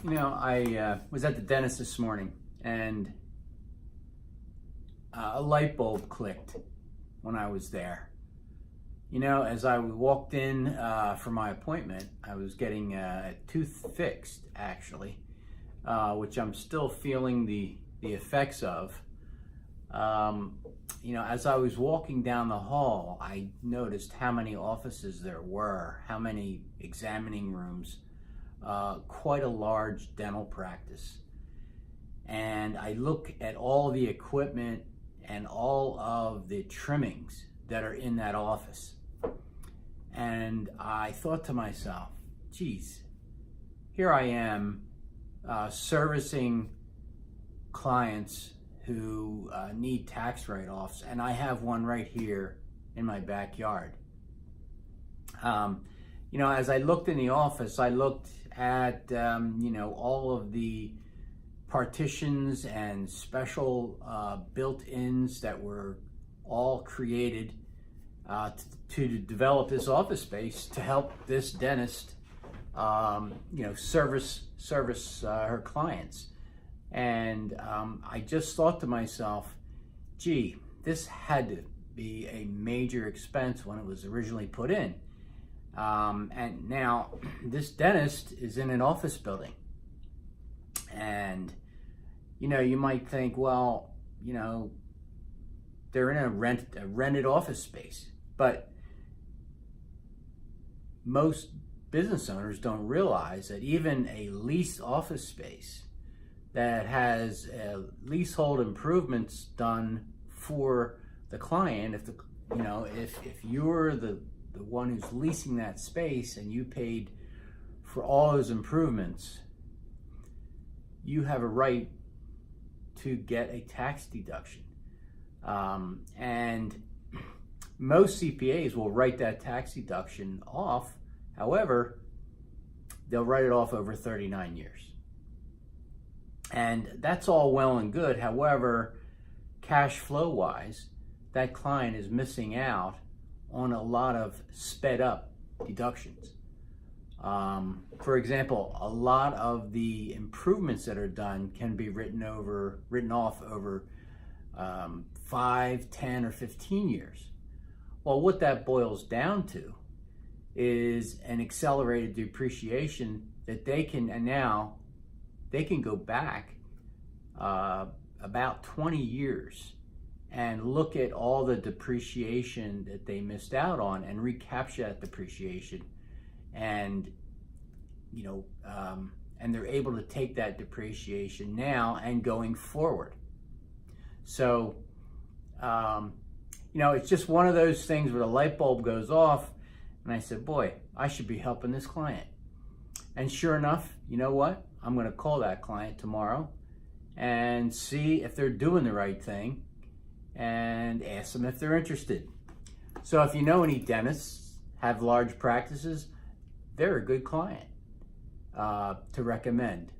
I was at the dentist this morning, and a light bulb clicked when I was there. As I walked in for my appointment, I was getting a tooth fixed, actually, which I'm still feeling the effects of. As I was walking down the hall, I noticed how many offices there were, how many examining rooms, quite a large dental practice. And I look at all the equipment and all of the trimmings that are in that office. And I thought to myself, geez, here I am servicing clients who need tax write-offs, and I have one right here in my backyard. As I looked in the office, I looked at all of the partitions and special built-ins that were all created to develop this office space to help this dentist service her clients. And I just thought to myself, gee, this had to be a major expense when it was originally put in. And now this dentist is in an office building. And, you might think, well, they're in a rented office space. But most business owners don't realize that even a leased office space that has leasehold improvements done for the client, if you're the one who's leasing that space and you paid for all those improvements, you have a right to get a tax deduction. And most CPAs will write that tax deduction off. However, they'll write it off over 39 years. And that's all well and good. However, cash flow wise, that client is missing out on a lot of sped up deductions. For example, a lot of the improvements that are done can be written off over 5, 10, or 15 years. Well, what that boils down to is an accelerated depreciation that they can go back about 20 years and look at all the depreciation that they missed out on and recapture that depreciation, and and they're able to take that depreciation now and going forward. So it's just one of those things where the light bulb goes off, and I said, boy, I should be helping this client. And sure enough, you know what? I'm going to call that client tomorrow and see if they're doing the right thing and ask them if they're interested. So if you know any dentists have large practices, they're a good client to recommend.